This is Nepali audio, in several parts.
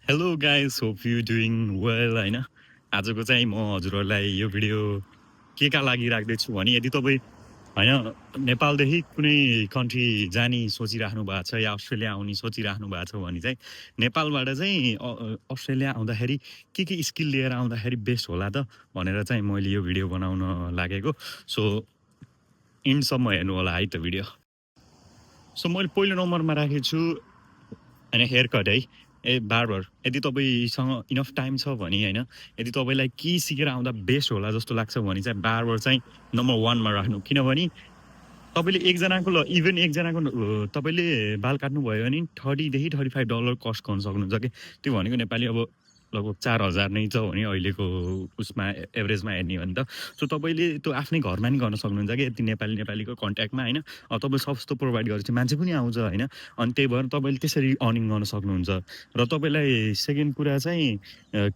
Hello guys, hope you doing well होइन। आजको चाहिँ म हजुरहरूलाई यो भिडियो केका लागि राख्दैछु भने यदि तपाईँ होइन नेपालदेखि कुनै कन्ट्री जाने सोचिराख्नु भएको छ या अस्ट्रेलिया आउने सोचिराख्नु भएको छ भने चाहिँ नेपालबाट चाहिँ अस्ट्रेलिया आउँदाखेरि के स्किल लिएर आउँदाखेरि बेस्ट होला त भनेर चाहिँ मैले यो भिडियो बनाउन लागेको। सो इन्डसम्म हेर्नु होला है त भिडियो। सो मैले पहिलो नम्बरमा राखेको छु होइन हेयर कट है। बार्बर यदि तपाईँसँग इनफ टाइम छ भने होइन, यदि तपाईँलाई के सिकेर आउँदा बेस्ट होला जस्तो लाग्छ भने चाहिँ बार्बर चाहिँ नम्बर 1मा राख्नु। किनभने तपाईँले एकजनाको इभन एकजनाको तपाईँले बाल काट्नुभयो भने $30 to $35 कस्ट गर्न सक्नुहुन्छ कि। त्यो भनेको नेपाली अब लगभग 4,000 नै छ भने अहिलेको उसमा एभरेजमा हेर्ने हो भने त। सो तपाईँले त्यो आफ्नै घरमा नि गर्न सक्नुहुन्छ कि यति नेपालीको कन्ट्याक्टमा होइन। तपाईँ सस्तो प्रोभाइड गरेपछि मान्छे पनि आउँछ होइन। अनि त्यही भएर तपाईँले त्यसरी अर्निङ गर्न सक्नुहुन्छ। र तपाईँलाई सेकेन्ड कुरा चाहिँ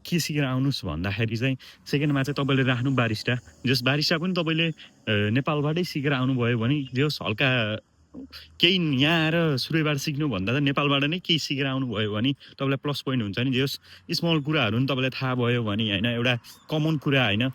के सिकेर आउनुहोस् भन्दाखेरि चाहिँ सेकेन्डमा चाहिँ तपाईँले राख्नु बारिस्टा। जस बारिस्टा पनि तपाईँले नेपालबाटै सिकेर आउनुभयो भने जस हल्का केही यहाँ आएर सुरुबाट सिक्नुभन्दा त नेपालबाट नै केही सिकेर आउनुभयो भने तपाईँलाई प्लस पोइन्ट हुन्छ नि। जस स्मल कुराहरू पनि तपाईँलाई थाहा भयो भने होइन, एउटा कमन कुरा होइन,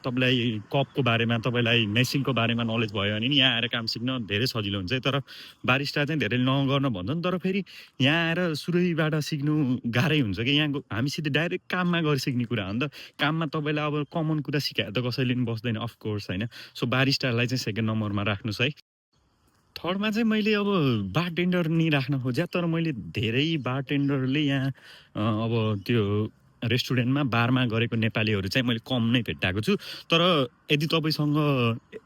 तपाईँलाई कपको बारेमा तपाईँलाई मेसिनको बारेमा नलेज भयो भने नि यहाँ आएर काम सिक्न धेरै सजिलो हुन्छ। तर बारिस्टा चाहिँ धेरै नगर्न भन्छ नि। तर फेरि यहाँ आएर सुरुबाट सिक्नु गाह्रै हुन्छ कि। यहाँ हामीसित डाइरेक्ट काममा गएर सिक्ने कुरा हो नि त। काममा तपाईँलाई अब कमन कुरा सिकाएर त कसैले पनि बस्दैन अफकोर्स होइन। सो बारिस्टालाई चाहिँ सेकेन्ड नम्बरमा राख्नुहोस् है। थर्डमा चाहिँ मैले अब बारटेन्डर नि राख्न खोजेँ, तर मैले धेरै बारटेन्डरले यहाँ अब त्यो रेस्टुरेन्टमा बारमा गरेको नेपालीहरू चाहिँ मैले कम नै भेट्टाएको छु। तर यदि तपाईँसँग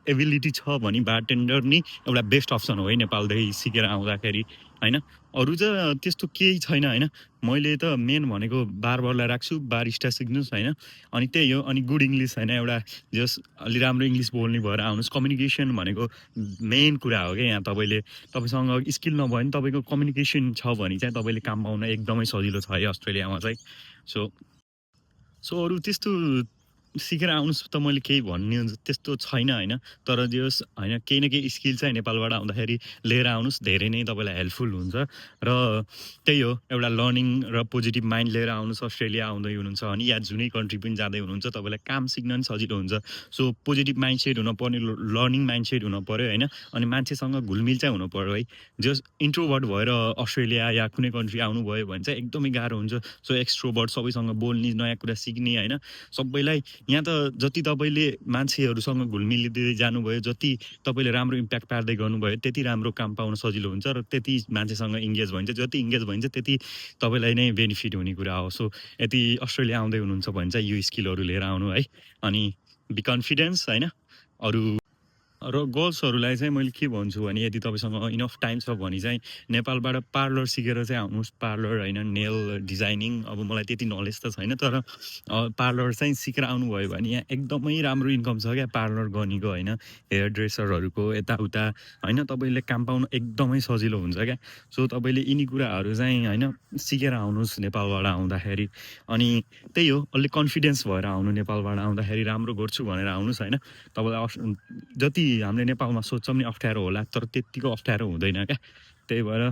एबिलिटी छ भने बारटेन्डर नि एउटा बेस्ट अप्सन हो है नेपालदेखि सिकेर आउँदाखेरि होइन। अरू चाहिँ त्यस्तो केही छैन होइन। मैले त मेन भनेको बारबरलाई राख्छु, बारिस्टा सिक्नुहोस् होइन। अनि त्यही हो। अनि गुड इङ्ग्लिस होइन, एउटा जस अलि राम्रो इङ्ग्लिस बोल्ने भएर आउनुहोस्। कम्युनिकेसन भनेको मेन कुरा हो क्या। यहाँ तपाईँसँग स्किल नभयो भने तपाईँको कम्युनिकेसन छ भने चाहिँ तपाईँले काम पाउन एकदमै सजिलो छ है अस्ट्रेलियामा चाहिँ। सो अरू त्यस्तो सिकेर आउनुहोस् त मैले केही भन्ने त्यस्तो छैन होइन। तर जस होइन केही न केही स्किल चाहिँ नेपालबाट आउँदाखेरि लिएर आउनुहोस्, धेरै नै तपाईँलाई हेल्पफुल हुन्छ। र त्यही हो, एउटा लर्निङ र पोजिटिभ माइन्ड लिएर आउनुहोस्। अस्ट्रेलिया आउँदै हुनुहुन्छ भने या जुनै कन्ट्री पनि जाँदै हुनुहुन्छ तपाईँलाई काम सिक्न पनि सजिलो हुन्छ। सो पोजिटिभ माइन्ड सेट हुनुपर्ने, लर्निङ माइन्ड सेट हुनु पऱ्यो होइन। अनि मान्छेसँग घुलमिल चाहिँ हुनु पऱ्यो है। जस इन्ट्रोभर्ट भएर अस्ट्रेलिया या कुनै कन्ट्री आउनुभयो भने चाहिँ एकदमै गाह्रो हुन्छ। सो एक्सट्रोभर्ट, सबैसँग बोल्ने, नयाँ कुरा सिक्ने होइन, सबैलाई यहाँ त जति तपाईँले मान्छेहरूसँग घुलमिलिँदै जानुभयो, जति तपाईँले राम्रो इम्प्याक्ट पार्दै गर्नुभयो त्यति राम्रो काम पाउन सजिलो हुन्छ। र त्यति मान्छेसँग इङ्गेज भइन्छ, जति इङ्गेज भइन्छ त्यति तपाईँलाई नै बेनिफिट हुने कुरा हो। सो यदि अस्ट्रेलिया आउँदै हुनुहुन्छ भने चाहिँ यो स्किलहरू लिएर आउनु है। अनि बी कन्फिडेन्स होइन। अरू र गर्ल्सहरूलाई चाहिँ मैले के भन्छु भने यदि तपाईँसँग इनफ टाइम छ भने चाहिँ नेपालबाट पार्लर सिकेर चाहिँ आउनुहोस्। पार्लर होइन, नेल डिजाइनिङ। अब मलाई त्यति नलेज त छैन, तर पार्लर चाहिँ सिकेर आउनुभयो भने यहाँ एकदमै राम्रो इन्कम छ क्या पार्लर गर्नेको होइन। हेयर ड्रेसरहरूको यताउता होइन, तपाईँले काम पाउन एकदमै सजिलो हुन्छ क्या। सो तपाईँले यिनी कुराहरू चाहिँ होइन सिकेर आउनुहोस् नेपालबाट आउँदाखेरि। अनि त्यही हो, अलिक कन्फिडेन्स भएर आउनु। नेपालबाट आउँदाखेरि राम्रो गर्छु भनेर आउनुहोस् होइन। तपाईँलाई जति हामीले नेपालमा सोध्छौँ नि अप्ठ्यारो होला, तर त्यत्तिको अप्ठ्यारो हुँदैन क्या। त्यही भएर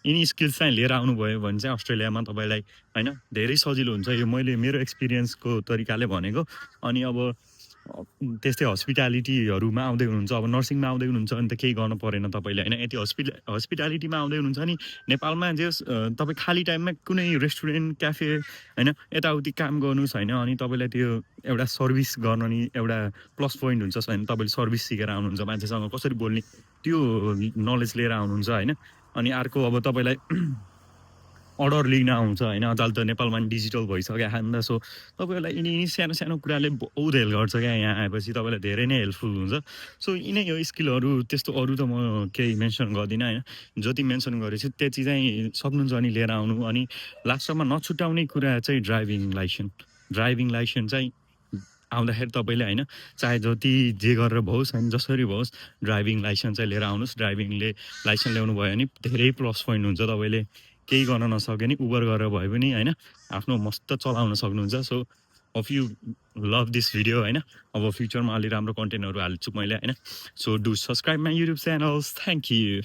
यिनी स्किल्स चाहिँ लिएर आउनुभयो भने चाहिँ अस्ट्रेलियामा तपाईँलाई होइन धेरै सजिलो हुन्छ। यो मैले मेरो एक्सपिरियन्सको तरिकाले भनेको। अनि अब त्यस्तै हस्पिटालिटीहरूमा आउँदै हुनुहुन्छ, अब नर्सिङमा आउँदै हुनुहुन्छ भने त केही गर्नु परेन तपाईँले होइन। यति हस्पिटालिटीमा आउँदै हुनुहुन्छ नि नेपालमा जस तपाईँ खाली टाइममा कुनै रेस्टुरेन्ट, क्याफे होइन यताउति काम गर्नुहोस् होइन। अनि तपाईँलाई त्यो एउटा सर्भिस गर्न नि एउटा प्लस पोइन्ट हुन्छ होइन। तपाईँले सर्भिस सिकेर आउनुहुन्छ, मान्छेसँग कसरी बोल्ने त्यो नलेज लिएर आउनुहुन्छ होइन। अनि अर्को अब तपाईँलाई अर्डर लिन आउँछ होइन। अझ त नेपालमा पनि डिजिटल भइसक्यो खान्दा। सो तपाईँहरूलाई यिनी सानो सानो कुराले बहुत हेल्प गर्छ क्या। यहाँ आएपछि तपाईँलाई धेरै नै हेल्पफुल हुन्छ। सो यिनै यो स्किलहरू, त्यस्तो अरू त म केही मेन्सन गर्दिनँ होइन। जति मेन्सन गरेछु त्यति चाहिँ सक्नुहुन्छ अनि लिएर आउनु। अनि लास्टमा नछुट्याउने कुरा चाहिँ ड्राइभिङ लाइसेन्स चाहिँ आउँदाखेरि तपाईँले होइन चाहे जति जे गरेर भओस् होइन, जसरी भओस् ड्राइभिङ लाइसेन्स चाहिँ लिएर आउनुहोस्। लाइसेन्स ल्याउनु भयो भने धेरै प्लस पोइन्ट हुन्छ। तपाईँले केही गर्न नसके नि उबर गरेर भए पनि होइन आफ्नो मस्त चलाउन सक्नुहुन्छ। So of you love this video होइन। अब फ्युचरमा अलि राम्रो कन्टेन्टहरू हाल्छु मैले होइन। So do subscribe my YouTube channels. Thank you.